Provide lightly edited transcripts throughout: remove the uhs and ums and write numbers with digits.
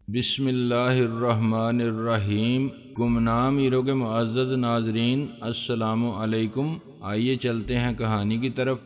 بسم اللہ الرحمن الرحیم۔ گمنام ہیرو کے معزز ناظرین، السلام علیکم۔ آئیے چلتے ہیں کہانی کی طرف۔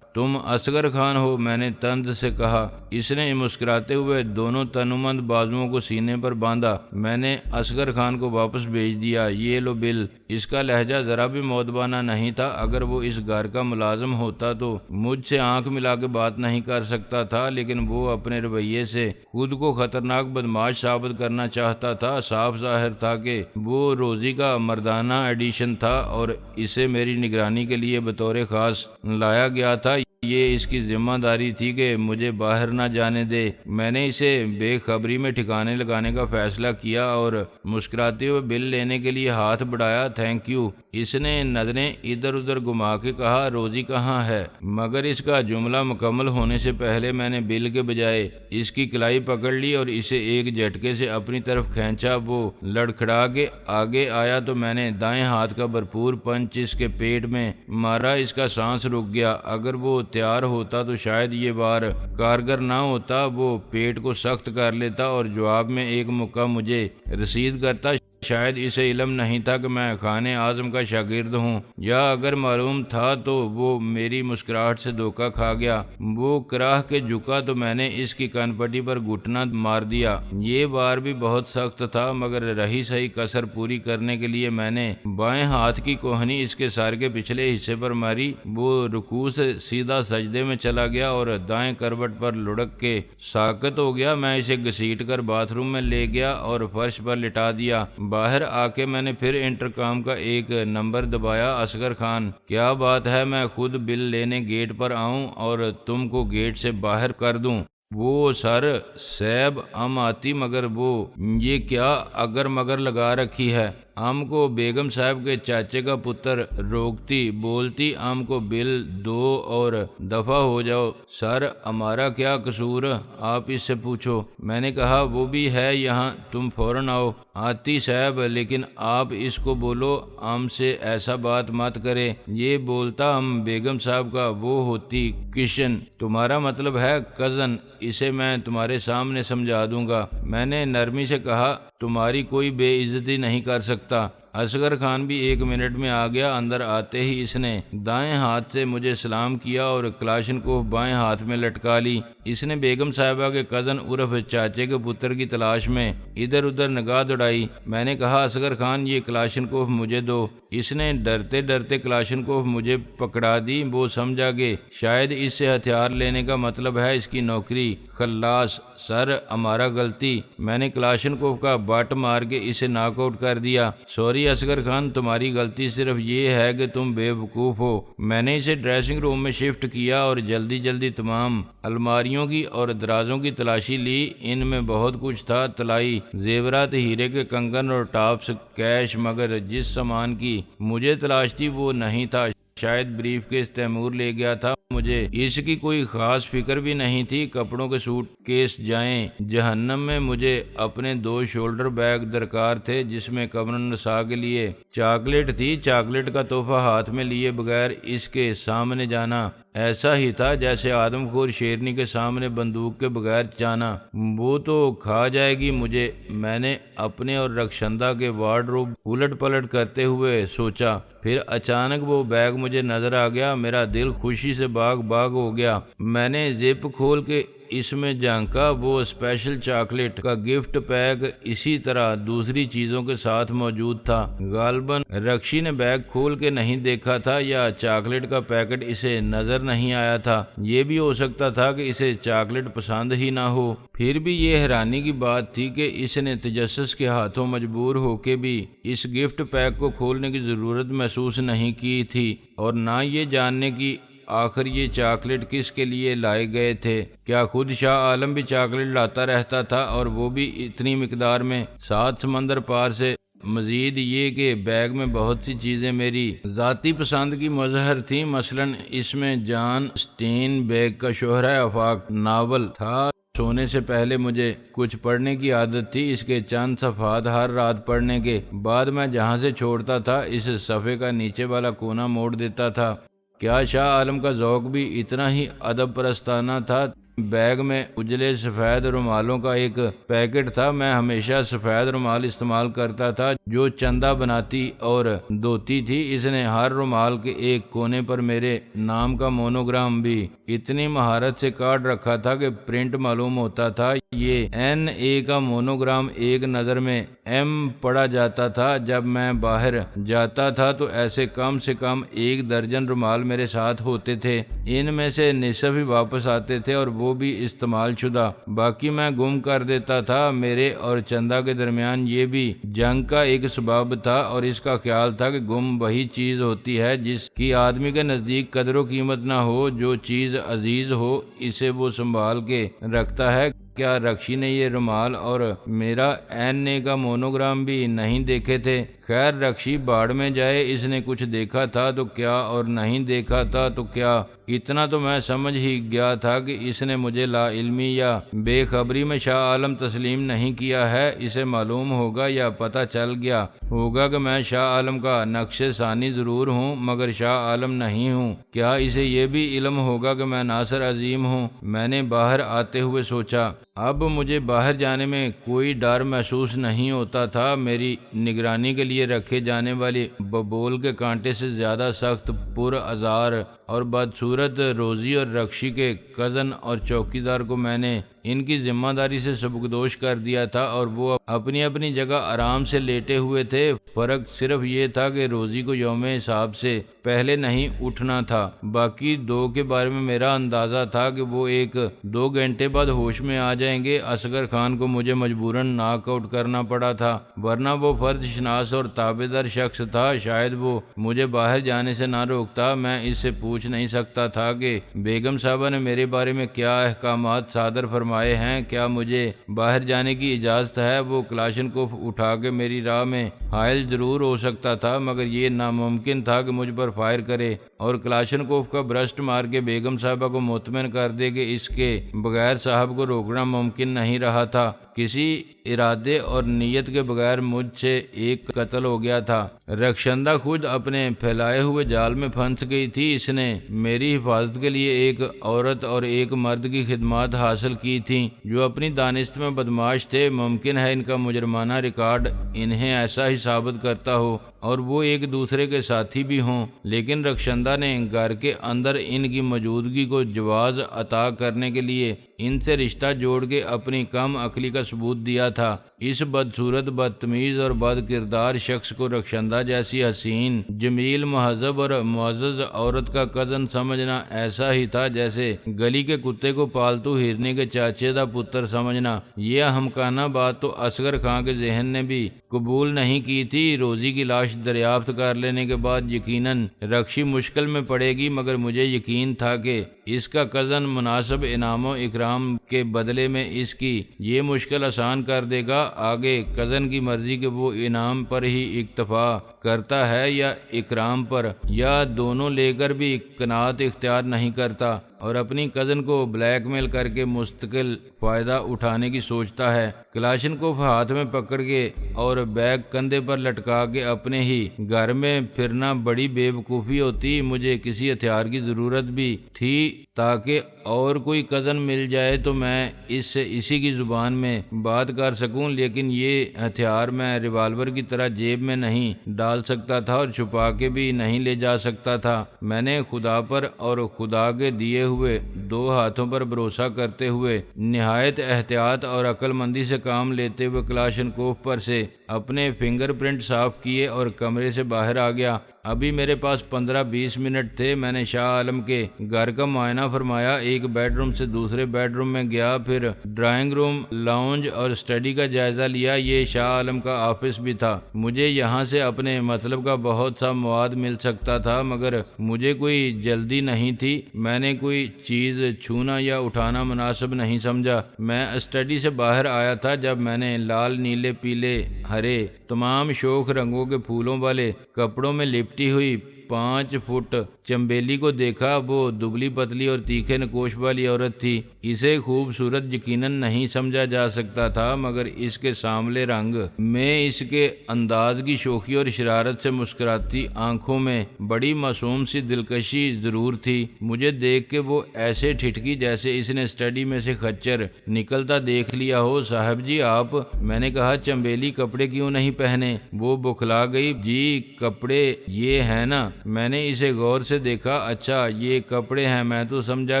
تم اصغر خان ہو؟ میں نے طنز سے کہا۔ اس نے مسکراتے ہوئے دونوں تنومند بازوؤں کو سینے پر باندھا۔ میں نے اصغر خان کو واپس بھیج دیا۔ یہ لو بل۔ اس کا لہجہ ذرا بھی مؤدبانہ نہیں تھا۔ اگر وہ اس گھر کا ملازم ہوتا تو مجھ سے آنکھ ملا کے بات نہیں کر سکتا تھا، لیکن وہ اپنے رویے سے خود کو خطرناک بدماش ثابت کرنا چاہتا تھا۔ صاف ظاہر تھا کہ وہ روزی کا مردانہ ایڈیشن تھا اور اسے میری نگرانی کے لیے بطور خاص لایا گیا تھا۔ یہ اس کی ذمہ داری تھی کہ مجھے باہر نہ جانے دے۔ میں نے اسے بے خبری میں ٹھکانے لگانے کا فیصلہ کیا اور مسکراتے ہوئے بل لینے کے لیے ہاتھ بڑھایا۔ Thank you. اس نے نظریں ادھر ادھر گھما کے کہا، روزی کہاں ہے؟ مگر اس کا جملہ مکمل ہونے سے پہلے میں نے بل کے بجائے اس کی کلائی پکڑ لی اور اسے ایک جھٹکے سے اپنی طرف کھینچا۔ وہ لڑکھڑا کے آگے آیا تو میں نے دائیں ہاتھ کا بھرپور پنچ اس کے پیٹ میں مارا۔ اس کا سانس رک گیا۔ اگر وہ تیار ہوتا تو شاید یہ وار کارگر نہ ہوتا۔ وہ پیٹ کو سخت کر لیتا اور جواب میں ایک مکہ مجھے رسید کرتا۔ شاید اسے علم نہیں تھا کہ میں خان اعظم کا شاگرد ہوں، یا اگر معلوم تھا تو وہ میری مسکراہٹ سے دھوکہ کھا گیا۔ وہ کراہ کے جھکا تو میں نے اس کی کن پٹی پر گھٹنا مار دیا۔ یہ وار بھی بہت سخت تھا، مگر رہی صحیح کسر پوری کرنے کے لیے میں نے بائیں ہاتھ کی کوہنی اس کے سر کے پچھلے حصے پر ماری۔ وہ رکوع سے سیدھا سجدے میں چلا گیا اور دائیں کروٹ پر لڑک کے ساکت ہو گیا۔ میں اسے گھسیٹ کر باتھ روم میں لے گیا اور فرش پر لٹا دیا۔ باہر آ کے میں نے پھر انٹرکام کا ایک نمبر دبایا۔ اصغر خان، کیا بات ہے میں خود بل لینے گیٹ پر آؤں اور تم کو گیٹ سے باہر کر دوں؟ وہ سر سیب آتی، مگر وہ یہ کیا اگر مگر لگا رکھی ہے؟ ہم کو بیگم صاحب کے چاچے کا پتر روکتی، بولتی ہم کو بل دو اور دفع ہو جاؤ۔ سر ہمارا کیا قصور؟ آپ اس سے پوچھو۔ میں نے کہا وہ بھی ہے یہاں، تم فوراً آؤ۔ آتی صاحب، لیکن آپ اس کو بولو ہم سے ایسا بات مت کرے۔ یہ بولتا ہم بیگم صاحب کا وہ ہوتی کشن، تمہارا مطلب ہے کزن۔ اسے میں تمہارے سامنے سمجھا دوں گا۔ میں نے نرمی سے کہا، تمہاری کوئی بے عزتی نہیں کر سکتا۔ اصغر خان بھی 1 منٹ میں آ گیا۔ اندر آتے ہی اس نے دائیں ہاتھ سے مجھے سلام کیا اور کلاشنکوف بائیں ہاتھ میں لٹکا لی۔ اس نے بیگم صاحبہ کے کزن عرف چاچے کے پتر کی تلاش میں ادھر ادھر نگاہ دوڑائی۔ میں نے کہا، اصغر خان یہ کلاشنکوف مجھے دو۔ اس نے ڈرتے ڈرتے کلاشنکوف مجھے پکڑا دی۔ وہ سمجھا کہ شاید اس سے ہتھیار لینے کا مطلب ہے اس کی نوکری۔ خلاص سر ہمارا غلطی۔ میں نے کلاشنکوف کا بٹ مار کے اسے ناک آؤٹ کر دیا۔ سوری اصغر خان، تمہاری غلطی صرف یہ ہے کہ تم بے وقوف ہو۔ میں نے اسے ڈریسنگ روم میں شفٹ کیا اور جلدی تمام الماریوں کی اور درازوں کی تلاشی لی۔ ان میں بہت کچھ تھا، طلائی زیورات، ہیرے کے کنگن اور ٹاپس، کیش، مگر جس سامان کی مجھے تلاش تھی وہ نہیں تھا۔ شاید بریف کیس تیمور لے گیا تھا۔ مجھے اس کی کوئی خاص فکر بھی نہیں تھی۔ کپڑوں کے سوٹ کیس جائیں جہنم میں۔ مجھے اپنے 2 شولڈر بیگ درکار تھے جس میں قمر النساء کے لیے چاکلیٹ تھی۔ چاکلیٹ کا تحفہ ہاتھ میں لیے بغیر اس کے سامنے جانا ایسا ہی تھا جیسے آدم خور شیرنی کے سامنے بندوق کے بغیر جانا۔ وہ تو کھا جائے گی مجھے۔ میں نے اپنے اور رخشندہ کے وارڈروب الٹ پلٹ کرتے ہوئے سوچا۔ پھر اچانک وہ بیگ مجھے نظر آ گیا۔ میرا دل خوشی سے باغ ہو گیا۔ میں نے زپ کھول کے اس میں جھانکا۔ وہ اسپیشل چاکلیٹ کا گفٹ پیک اسی طرح دوسری چیزوں کے ساتھ موجود تھا۔ غالباً رکشی نے بیگ کھول کے نہیں دیکھا تھا، یا چاکلیٹ کا پیکٹ اسے نظر نہیں آیا تھا۔ یہ بھی ہو سکتا تھا کہ اسے چاکلیٹ پسند ہی نہ ہو۔ پھر بھی یہ حیرانی کی بات تھی کہ اس نے تجسس کے ہاتھوں مجبور ہو کے بھی اس گفٹ پیک کو کھولنے کی ضرورت محسوس نہیں کی تھی، اور نہ یہ جاننے کی آخر یہ چاکلیٹ کس کے لیے لائے گئے تھے۔ کیا خود شاہ عالم بھی چاکلیٹ لاتا رہتا تھا، اور وہ بھی اتنی مقدار میں 7 سمندر پار سے؟ مزید یہ کہ بیگ میں بہت سی چیزیں میری ذاتی پسند کی مظہر تھیں۔ مثلاً اس میں جان اسٹین بیگ کا شہرہ آفاق ناول تھا۔ سونے سے پہلے مجھے کچھ پڑھنے کی عادت تھی۔ اس کے چند صفحات ہر رات پڑھنے کے بعد میں جہاں سے چھوڑتا تھا اس صفحے کا نیچے والا کونا موڑ دیتا تھا۔ کیا شاہ عالم کا ذوق بھی اتنا ہی ادب پرستانہ تھا؟ بیگ میں اجلے سفید رومالوں کا ایک پیکٹ تھا۔ میں ہمیشہ سفید رومال استعمال کرتا تھا جو چندہ بناتی اور دھوتی تھی۔ اس نے ہر رومال کے ایک کونے پر میرے نام کا مونوگرام بھی اتنی مہارت سے کاٹ رکھا تھا کہ پرنٹ معلوم ہوتا تھا۔ یہ NA کا مونوگرام ایک نظر میں M پڑا جاتا تھا۔ جب میں باہر جاتا تھا تو ایسے کم سے کم 1 درجن رومال میرے ساتھ ہوتے تھے۔ ان میں سے نصف ہی واپس آتے تھے اور وہ بھی استعمال شدہ، باقی میں گم کر دیتا تھا۔ میرے اور چندہ کے درمیان یہ بھی جنگ کا ایک سبب تھا اور اس کا خیال تھا کہ گم وہی چیز ہوتی ہے جس کی آدمی کے نزدیک قدر و قیمت نہ ہو۔ جو چیز عزیز ہو اسے وہ سنبھال کے رکھتا ہے۔ کیا رکشی نے یہ رومال اور میرا NA کا مونوگرام بھی نہیں دیکھے تھے؟ خیر رکشی باڑ میں جائے، اس نے کچھ دیکھا تھا تو کیا اور نہیں دیکھا تھا تو کیا، اتنا تو میں سمجھ ہی گیا تھا کہ اس نے مجھے لا علمی یا بے خبری میں شاہ عالم تسلیم نہیں کیا ہے۔ اسے معلوم ہوگا یا پتہ چل گیا ہوگا کہ میں شاہ عالم کا نقش ثانی ضرور ہوں مگر شاہ عالم نہیں ہوں۔ کیا اسے یہ بھی علم ہوگا کہ میں ناصر عظیم ہوں؟ میں نے باہر آتے ہوئے سوچا۔ اب مجھے باہر جانے میں کوئی ڈر محسوس نہیں ہوتا تھا۔ میری نگرانی کے لیے رکھے جانے والی ببول کے کانٹے سے زیادہ سخت، پر آزار اور بدصورت روزی اور رکشی کے کزن اور چوکیدار کو میں نے ان کی ذمہ داری سے سبکدوش کر دیا تھا اور وہ اپنی اپنی جگہ آرام سے لیٹے ہوئے تھے۔ فرق صرف یہ تھا کہ روزی کو یوم حساب سے پہلے نہیں اٹھنا تھا۔ باقی 2 کے بارے میں میرا اندازہ تھا کہ وہ 1-2 گھنٹے بعد ہوش میں آ جائیں گے۔ اصغر خان کو مجھے مجبوراً ناک آؤٹ کرنا پڑا تھا، ورنہ وہ فرد شناس اور تابعدار شخص تھا۔ شاید وہ مجھے باہر جانے سے نہ روکتا۔ میں اس سے پوچھ نہیں سکتا تھا کہ بیگم صاحبہ نے میرے بارے میں کیا احکامات صادر فرمائے ہیں، کیا مجھے باہر جانے کی اجازت ہے۔ وہ کلاشنکوف اٹھا کے میری راہ میں حائل ضرور ہو سکتا تھا مگر یہ ناممکن تھا کہ مجھ پر فائر کرے اور کلاشنکوف کا برسٹ مار کے بیگم صاحبہ کو مطمئن کر دے کہ اس کے بغیر صاحب کو روکنا ممکن نہیں رہا تھا۔ کسی ارادے اور نیت کے بغیر مجھ سے ایک قتل ہو گیا تھا۔ رخشندہ خود اپنے پھیلائے ہوئے جال میں پھنس گئی تھی۔ اس نے میری حفاظت کے لیے ایک عورت اور ایک مرد کی خدمات حاصل کی تھیں جو اپنی دانست میں بدماش تھے۔ ممکن ہے ان کا مجرمانہ ریکارڈ انہیں ایسا ہی ثابت کرتا ہو اور وہ ایک دوسرے کے ساتھی بھی ہوں، لیکن رخشندہ نے گھر کے اندر ان کی موجودگی کو جواز عطا کرنے کے لیے ان سے رشتہ جوڑ کے اپنی کم عقلی کا ثبوت دیا تھا۔ اس بدصورت، بدتمیز اور بد کردار شخص کو رخشندہ جیسی حسین، جمیل، مہذب اور معزز عورت کا کزن سمجھنا ایسا ہی تھا جیسے گلی کے کتے کو پالتو ہرنی کے چاچے دا پتر سمجھنا۔ یہ احمقانہ بات تو اصغر خان کے ذہن نے بھی قبول نہیں کی تھی۔ روزی کی لاش دریافت کر لینے کے بعد یقیناً رکشی مشکل میں پڑے گی مگر مجھے یقین تھا کہ اس کا کزن مناسب انعام و اکرام کے بدلے میں اس کی یہ مشکل آسان کر دے گا۔ آگے کزن کی مرضی کہ وہ انعام پر ہی اکتفا کرتا ہے یا اکرام پر، یا دونوں لے کر بھی قناعت اختیار نہیں کرتا اور اپنی کزن کو بلیک میل کر کے مستقل فائدہ اٹھانے کی سوچتا ہے۔ کلاشن کو ہاتھ میں پکڑ کے اور بیگ کندھے پر لٹکا کے اپنے ہی گھر میں پھرنا بڑی بے وقوفی ہوتی۔ مجھے کسی ہتھیار کی ضرورت بھی تھی تاکہ اور کوئی کزن مل جائے تو میں اس سے اسی کی زبان میں بات کر سکوں، لیکن یہ ہتھیار میں ریوالور کی طرح جیب میں نہیں ڈال سکتا تھا اور چھپا کے بھی نہیں لے جا سکتا تھا۔ میں نے خدا پر اور خدا کے دیے ہوئے 2 ہاتھوں پر بھروسہ کرتے ہوئے نہایت احتیاط اور عقل مندی سے کام لیتے ہوئے کلاشنکوف پر سے اپنے فنگر پرنٹ صاف کیے اور کمرے سے باہر آ گیا۔ ابھی میرے پاس 15-20 منٹ تھے۔ میں نے شاہ عالم کے گھر کا معائنہ فرمایا، ایک بیڈ روم سے دوسرے بیڈ روم میں گیا، پھر ڈرائنگ روم، لاؤنج اور اسٹڈی کا جائزہ لیا۔ یہ شاہ عالم کا آفس بھی تھا۔ مجھے یہاں سے اپنے مطلب کا بہت سا مواد مل سکتا تھا مگر مجھے کوئی جلدی نہیں تھی۔ میں نے کوئی چیز چھونا یا اٹھانا مناسب نہیں سمجھا۔ میں اسٹڈی سے باہر آیا تھا جب میں نے لال، نیلے، پیلے، ہرے، تمام شوخ رنگوں کے پھولوں والے کپڑوں میں لپٹی ہوئی 5 فٹ چمبیلی کو دیکھا۔ وہ دبلی پتلی اور تیکھے نکوش والی عورت تھی۔ اسے خوبصورت یقیناً نہیں سمجھا جا سکتا تھا، مگر اس کے سانولے رنگ میں، اس کے انداز کی شوخی اور شرارت سے مسکراتی آنکھوں میں بڑی معصوم سی دلکشی ضرور تھی۔ مجھے دیکھ کے وہ ایسے ٹھٹکی جیسے اس نے اسٹڈی میں سے خچر نکلتا دیکھ لیا ہو۔ صاحب جی آپ، میں نے کہا، چمبیلی کپڑے کیوں نہیں پہنے؟ وہ بکھلا گئی۔ جی کپڑے یہ ہیں نا۔ میں نے اسے غور سے دیکھا۔ اچھا یہ کپڑے ہیں، میں تو سمجھا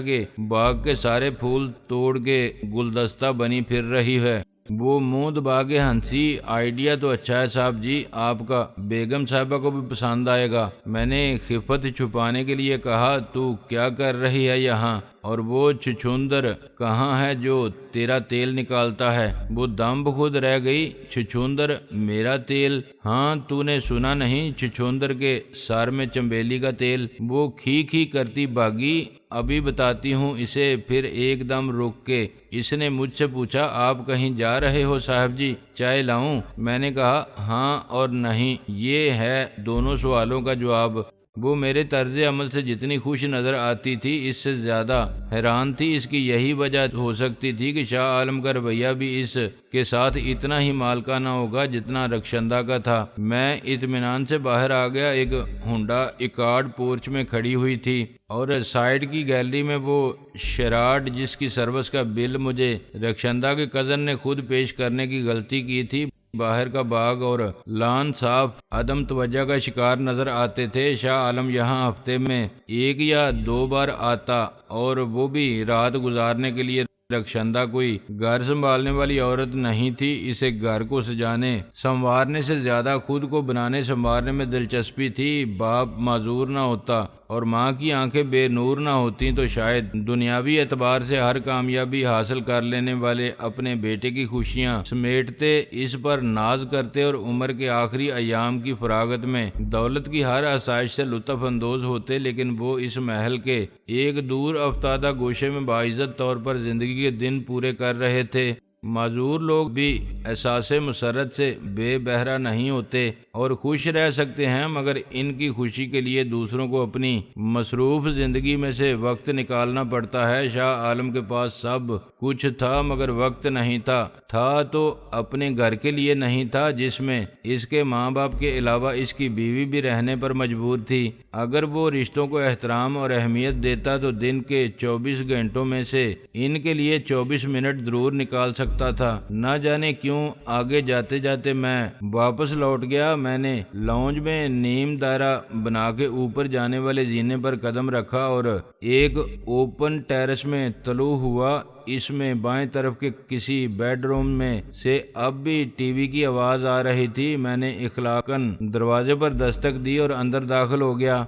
کہ باغ کے سارے پھول توڑ کے گلدستہ بنی پھر رہی ہے۔ وہ منہ دبا کے ہنسی۔ آئیڈیا تو اچھا ہے صاحب جی آپ کا، بیگم صاحبہ کو بھی پسند آئے گا۔ میں نے خفت چھپانے کے لیے کہا، تو کیا کر رہی ہے یہاں؟ اور وہ چھچھوندر کہاں ہے جو تیرا تیل نکالتا ہے؟ وہ دم بخود رہ گئی۔ چھچھوندر میرا تیل؟ ہاں تو نے سنا نہیں، چھچھوندر کے سر میں چمبیلی کا تیل۔ وہ کھی کھی کرتی بھاگی۔ ابھی بتاتی ہوں اسے۔ پھر ایک دم رک کے اس نے مجھ سے پوچھا، آپ کہیں جا رہے ہو صاحب جی؟ چائے لاؤں؟ میں نے کہا ہاں اور نہیں، یہ ہے دونوں سوالوں کا جواب۔ وہ میرے طرز عمل سے جتنی خوش نظر آتی تھی اس سے زیادہ حیران تھی۔ اس کی یہی وجہ ہو سکتی تھی کہ شاہ عالم کا رویہ بھی اس کے ساتھ اتنا ہی مالکانہ ہوگا جتنا رخشندہ کا تھا۔ میں اطمینان سے باہر آ گیا۔ ایک ہونڈا ایکارڈ پورچ میں کھڑی ہوئی تھی اور سائیڈ کی گیلری میں وہ شیراٹ جس کی سروس کا بل مجھے رخشندہ کے کزن نے خود پیش کرنے کی غلطی کی تھی۔ باہر کا باغ اور لان صاف عدم توجہ کا شکار نظر آتے تھے۔ شاہ عالم یہاں ہفتے میں 1 یا 2 بار آتا، اور وہ بھی رات گزارنے کے لیے۔ رخشندہ کوئی گھر سنبھالنے والی عورت نہیں تھی۔ اسے گھر کو سجانے سنوارنے سے زیادہ خود کو بنانے سنوارنے میں دلچسپی تھی۔ باپ معذور نہ ہوتا اور ماں کی آنکھیں بے نور نہ ہوتی تو شاید دنیاوی اعتبار سے ہر کامیابی حاصل کر لینے والے اپنے بیٹے کی خوشیاں سمیٹتے، اس پر ناز کرتے اور عمر کے آخری ایام کی فراغت میں دولت کی ہر آسائش سے لطف اندوز ہوتے۔ لیکن وہ اس محل کے ایک دور افتادہ گوشے میں باعزت طور پر زندگی کے دن پورے کر رہے تھے۔ معذور لوگ بھی احساس مسرت سے بے بہرہ نہیں ہوتے اور خوش رہ سکتے ہیں، مگر ان کی خوشی کے لیے دوسروں کو اپنی مصروف زندگی میں سے وقت نکالنا پڑتا ہے۔ شاہ عالم کے پاس سب کچھ تھا مگر وقت نہیں تھا۔ تھا تو اپنے گھر کے لیے نہیں تھا جس میں اس کے ماں باپ کے علاوہ اس کی بیوی بھی رہنے پر مجبور تھی۔ اگر وہ رشتوں کو احترام اور اہمیت دیتا تو دن کے 24 گھنٹوں میں سے ان کے لیے 24 منٹ ضرور نکال سکتا تھا۔ نہ جانے کیوں آگے جاتے جاتے میں واپس لوٹ گیا۔ میں نے لاؤنج میں نیم دائرہ بنا کے اوپر جانے والے زینے پر قدم رکھا اور ایک اوپن ٹیرس میں طلوع ہوا۔ اس میں بائیں طرف کے کسی بیڈ روم میں سے اب بھی ٹی وی کی آواز آ رہی تھی۔ میں نے اخلاقاً دروازے پر دستک دی اور اندر داخل ہو گیا۔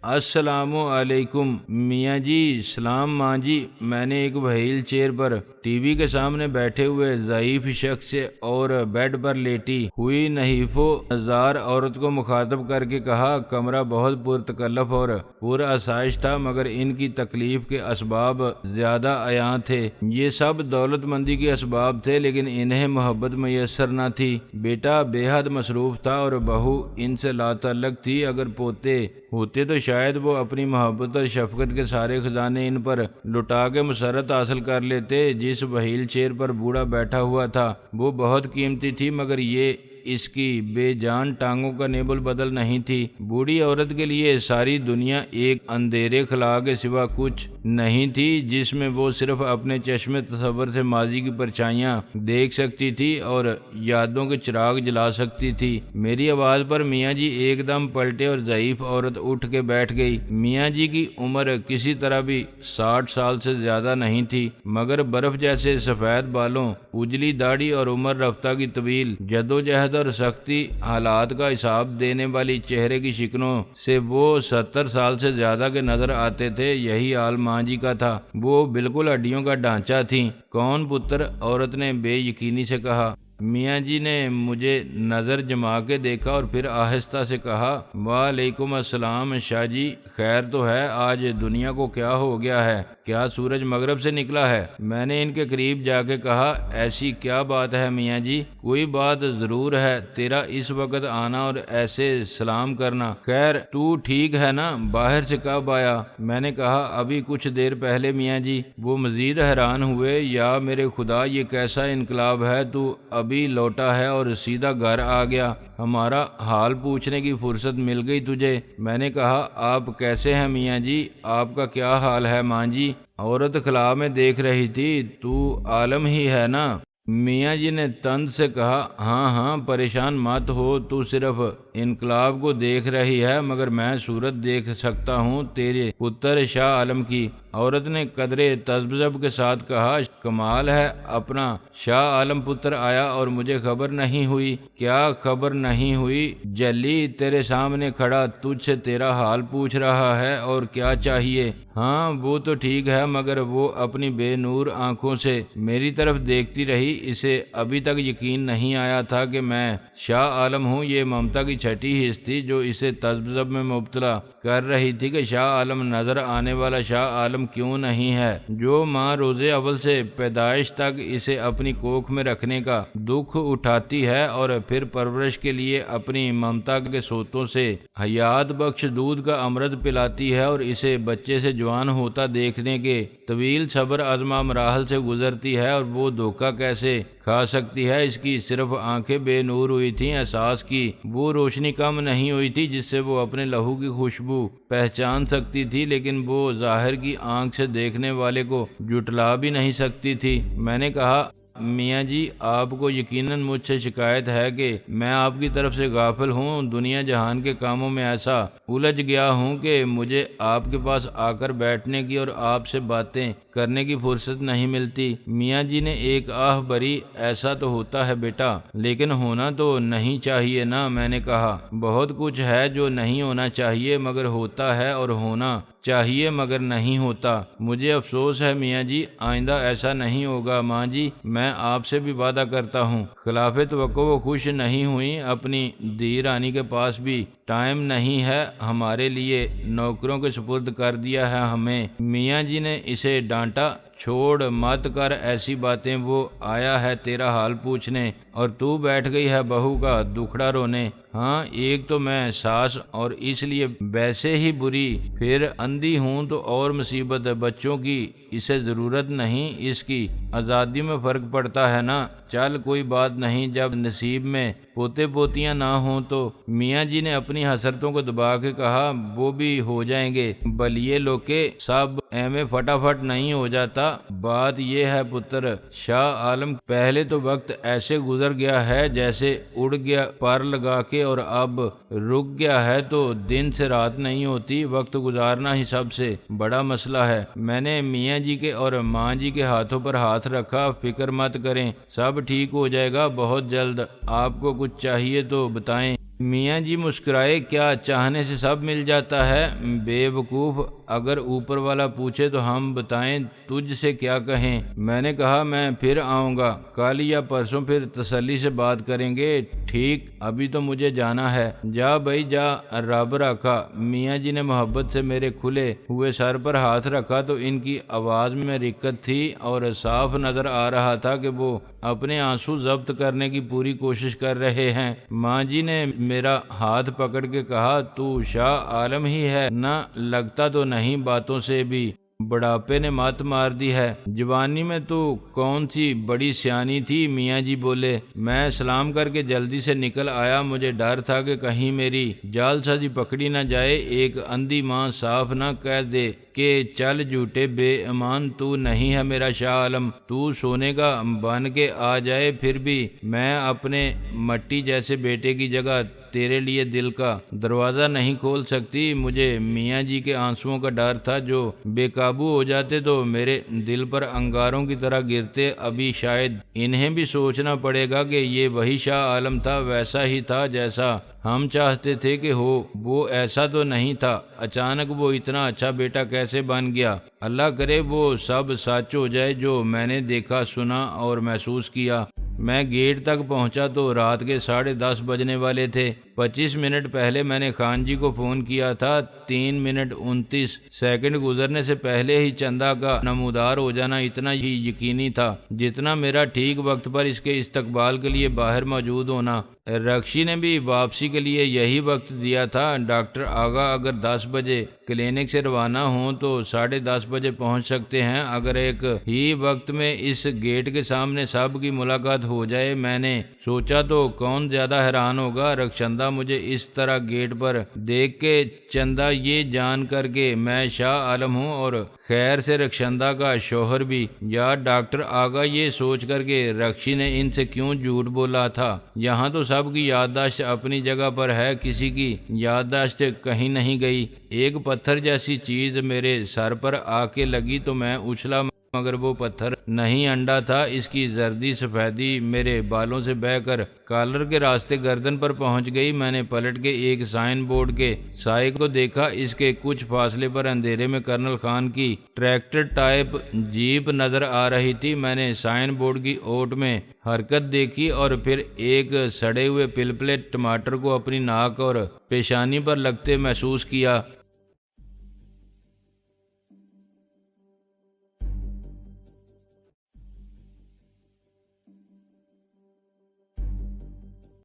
السلام علیکم میاں جی۔ سلام ماں جی۔ میں نے ایک وہیل چیئر پر ٹی وی کے سامنے بیٹھے ہوئے ضعیف شخص اور بیڈ پر لیٹی ہوئی نحیف و نزار عورت کو مخاطب کر کے کہا۔ کمرہ بہت پرتکلف اور پورا آسائش تھا مگر ان کی تکلیف کے اسباب زیادہ عیاں تھے۔ یہ سب دولت مندی کے اسباب تھے لیکن انہیں محبت میسر نہ تھی۔ بیٹا بے حد مصروف تھا اور بہو ان سے لا تعلق تھی۔ اگر پوتے ہوتے تو شاید وہ اپنی محبت اور شفقت کے سارے خزانے ان پر لٹا کے مسرت حاصل کر لیتے۔ جس وہیل چیئر پر بوڑھا بیٹھا ہوا تھا وہ بہت قیمتی تھی مگر یہ اس کی بے جان ٹانگوں کا نیب البدل نہیں تھی۔ بوڑھی عورت کے لیے ساری دنیا ایک اندھیرے خلا کے سوا کچھ نہیں تھی جس میں وہ صرف اپنے چشم تصور سے ماضی کی پرچھائیاں دیکھ سکتی تھی اور یادوں کے چراغ جلا سکتی تھی۔ میری آواز پر میاں جی ایک دم پلٹے اور ضعیف عورت اٹھ کے بیٹھ گئی۔ میاں جی کی عمر کسی طرح بھی 60 سال سے زیادہ نہیں تھی مگر برف جیسے سفید بالوں، اجلی داڑھی اور عمر رفتہ کی طویل جدوجہد اور سختی حالات کا حساب دینے والی چہرے کی شکنوں سے وہ 70 سال سے زیادہ کے نظر آتے تھے۔ یہی حال ماں جی کا تھا، وہ بالکل ہڈیوں کا ڈھانچہ تھیں۔ کون پتر؟ عورت نے بے یقینی سے کہا۔ میاں جی نے مجھے نظر جما کے دیکھا اور پھر آہستہ سے کہا، وعلیکم السلام شاہ جی، خیر تو ہے؟ آج دنیا کو کیا ہو گیا ہے؟ کیا سورج مغرب سے نکلا ہے؟ میں نے ان کے قریب جا کے کہا، ایسی کیا بات ہے میاں جی؟ کوئی بات ضرور ہے، تیرا اس وقت آنا اور ایسے سلام کرنا۔ خیر تو ٹھیک ہے نا؟ باہر سے کب آیا؟ میں نے کہا، ابھی کچھ دیر پہلے میاں جی۔ وہ مزید حیران ہوئے، یا میرے خدا، یہ کیسا انقلاب ہے، تو ابھی لوٹا ہے اور سیدھا گھر آ گیا؟ ہمارا حال پوچھنے کی فرصت مل گئی تجھے؟ میں نے کہا، آپ کیسے ہیں میاں جی؟ آپ کا کیا حال ہے ماں جی؟ عورت خلا میں دیکھ رہی تھی، تو عالم ہی ہے نا؟ میاں جی نے تند سے کہا، ہاں ہاں پریشان مت ہو، تو صرف انقلاب کو دیکھ رہی ہے، مگر میں صورت دیکھ سکتا ہوں تیرے پتر شاہ عالم کی۔ عورت نے قدرے تذبذب کے ساتھ کہا، کمال ہے، اپنا شاہ عالم پتر آیا اور مجھے خبر نہیں ہوئی؟ کیا خبر نہیں ہوئی؟ جلی تیرے سامنے کھڑا تجھ سے تیرا حال پوچھ رہا ہے، اور کیا چاہیے؟ ہاں وہ تو ٹھیک ہے، مگر وہ اپنی بے نور آنکھوں سے میری طرف دیکھتی رہی۔ اسے ابھی تک یقین نہیں آیا تھا کہ میں شاہ عالم ہوں۔ یہ ممتا کی چھٹی حص تھی جو اسے تذبذب میں مبتلا کر رہی تھی کہ شاہ عالم نظر آنے والا شاہ عالم کیوں نہیں ہے، جو ماں روز اول سے پیدائش تک اسے اپنی کوکھ میں رکھنے کا دکھ اٹھاتی ہے اور پھر پرورش کے لیے اپنی ممتا کے سوتوں سے حیات بخش دودھ کا امرت پلاتی ہے، اور اسے بچے سے جوان ہوتا دیکھنے کے طویل صبر آزما مراحل سے گزرتی ہے، اور وہ دھوکہ کیسے کھا سکتی ہے؟ اس کی صرف آنکھیں بے نور ہوئی تھیں، احساس کی وہ روشنی کم نہیں ہوئی تھی جس سے وہ اپنے لہو کی خوشبو پہچان سکتی تھی، لیکن وہ ظاہر کی آنکھ سے دیکھنے والے کو جھٹلا بھی نہیں سکتی تھی۔ میں نے کہا، میاں جی، آپ کو یقیناً مجھ سے شکایت ہے کہ میں آپ کی طرف سے غافل ہوں، دنیا جہان کے کاموں میں ایسا الجھ گیا ہوں کہ مجھے آپ کے پاس آ کر بیٹھنے کی اور آپ سے باتیں کرنے کی فرصت نہیں ملتی۔ میاں جی نے ایک آہ بھری، ایسا تو ہوتا ہے بیٹا، لیکن ہونا تو نہیں چاہیے نا؟ میں نے کہا، بہت کچھ ہے جو نہیں ہونا چاہیے مگر ہوتا ہے، اور ہونا چاہیے مگر نہیں ہوتا۔ مجھے افسوس ہے میاں جی، آئندہ ایسا نہیں ہوگا۔ ماں جی، میں آپ سے بھی وعدہ کرتا ہوں۔ خلاف توقع وہ خوش نہیں ہوئی، اپنی دی رانی کے پاس بھی ٹائم نہیں ہے، ہمارے لیے نوکروں کے سپرد کر دیا ہے ہمیں۔ میاں جی نے اسے ڈانٹا، چھوڑ مت کر ایسی باتیں، وہ آیا ہے تیرا حال پوچھنے اور تو بیٹھ گئی ہے بہو کا دکھڑا رونے۔ ہاں، ایک تو میں ساس اور اس لیے ویسے ہی بری، پھر اندھی ہوں تو اور مصیبت۔ بچوں کی اسے ضرورت نہیں، اس کی آزادی میں فرق پڑتا ہے نا۔ چل کوئی بات نہیں، جب نصیب میں پوتے پوتیاں نہ ہوں تو۔ میاں جی نے اپنی حسرتوں کو دبا کے کہا، وہ بھی ہو جائیں گے، بلیے لوکے، سب ایویں فٹافٹ نہیں ہو جاتا۔ بات یہ ہے پتر شاہ عالم، پہلے تو وقت ایسے گزر گیا ہے جیسے اڑ گیا پر لگا کے، اور اب رک گیا ہے تو دن سے رات نہیں ہوتی۔ وقت گزارنا ہی سب سے بڑا مسئلہ ہے۔ میں نے میاں جی کے اور ماں جی کے ہاتھوں پر ہاتھ رکھا، فکر مت کریں، سب ٹھیک ہو جائے گا بہت جلد۔ آپ کو کچھ چاہیے تو بتائیں۔ میاں جی مسکرائے، کیا چاہنے سے سب مل جاتا ہے؟ بے وقوف، اگر اوپر والا پوچھے تو ہم بتائیں، تجھ سے کیا کہیں؟ میں نے کہا، میں پھر آؤں گا، کل یا پرسوں، پھر تسلی سے بات کریں گے۔ ٹھیک، ابھی تو مجھے جانا ہے۔ جا بھائی جا، رب رکھا۔ میاں جی نے محبت سے میرے کھلے ہوئے سر پر ہاتھ رکھا تو ان کی آواز میں رقت تھی، اور صاف نظر آ رہا تھا کہ وہ اپنے آنسو ضبط کرنے کی پوری کوشش کر رہے ہیں۔ ماں جی نے میرا ہاتھ پکڑ کے کہا، تو شاہ عالم ہی ہے نہ؟ لگتا تو نہیں، باتوں سے بھی بڑھاپے نے مات مار دی ہے۔ جوانی میں تو کون سی بڑی سیانی تھی؟ میاں جی بولے۔ میں سلام کر کے جلدی سے نکل آیا، مجھے ڈر تھا کہ کہیں میری جال سازی پکڑی نہ جائے، ایک اندھی ماں صاف نہ کہہ دے کہ چل جھوٹے بے ایمان، تو نہیں ہے میرا شاہ عالم، تو سونے کا بن کے آ جائے، پھر بھی میں اپنے مٹی جیسے بیٹے کی جگہ تیرے لیے دل کا دروازہ نہیں کھول سکتی۔ مجھے میاں جی کے آنسوؤں کا ڈر تھا، جو بے قابو ہو جاتے تو میرے دل پر انگاروں کی طرح گرتے۔ ابھی شاید انہیں بھی سوچنا پڑے گا کہ یہ وہی شاہ عالم تھا، ویسا ہی تھا جیسا ہم چاہتے تھے کہ ہو۔ وہ ایسا تو نہیں تھا، اچانک وہ اتنا اچھا بیٹا کیسے بن گیا؟ اللہ کرے وہ سب سچ ہو جائے جو میں نے دیکھا، سنا اور محسوس کیا۔ میں گیٹ تک پہنچا تو رات کے 10:30 بجنے والے تھے۔ 25 منٹ پہلے میں نے خان جی کو فون کیا تھا۔ 3 منٹ 29 سیکنڈ گزرنے سے پہلے ہی چندہ کا نمودار ہو جانا اتنا ہی یقینی تھا جتنا میرا ٹھیک وقت پر اس کے استقبال کے لیے باہر موجود ہونا۔ رکشی نے بھی واپسی کے لیے یہی وقت دیا تھا۔ ڈاکٹر آغا اگر 10 بجے کلینک سے روانہ ہوں تو 10:30 بجے پہنچ سکتے ہیں۔ اگر ایک ہی وقت میں اس گیٹ کے سامنے سب کی ملاقات ہو جائے، میں نے سوچا تو کون زیادہ حیران ہوگا؟ رخشندہ مجھے اس طرح گیٹ پر دیکھ کے، چندہ یہ جان کر کہ میں شاہ عالم ہوں اور خیر سے رخشندہ کا شوہر بھی، یا ڈاکٹر آغا یہ سوچ کر کہ رکشی نے ان سے کیوں جھوٹ بولا تھا۔ یہاں تو سب کی یادداشت اپنی جگہ پر ہے، کسی کی یادداشت کہیں نہیں گئی۔ ایک پتھر جیسی چیز میرے سر پر آ کے لگی تو میں اچھلا، مگر وہ پتھر نہیں انڈا تھا۔ اس کی زردی سفیدی میرے بالوں سے بہہ کر کالر کے راستے گردن پر پہنچ گئی۔ میں نے پلٹ کے ایک سائن بورڈ کے سائے کو دیکھا۔ اس کے کچھ فاصلے پر اندھیرے میں کرنل خان کی ٹریکٹر ٹائپ جیپ نظر آ رہی تھی۔ میں نے سائن بورڈ کی اوٹ میں حرکت دیکھی اور پھر ایک سڑے ہوئے پلپلے ٹماٹر کو اپنی ناک اور پیشانی پر لگتے محسوس کیا۔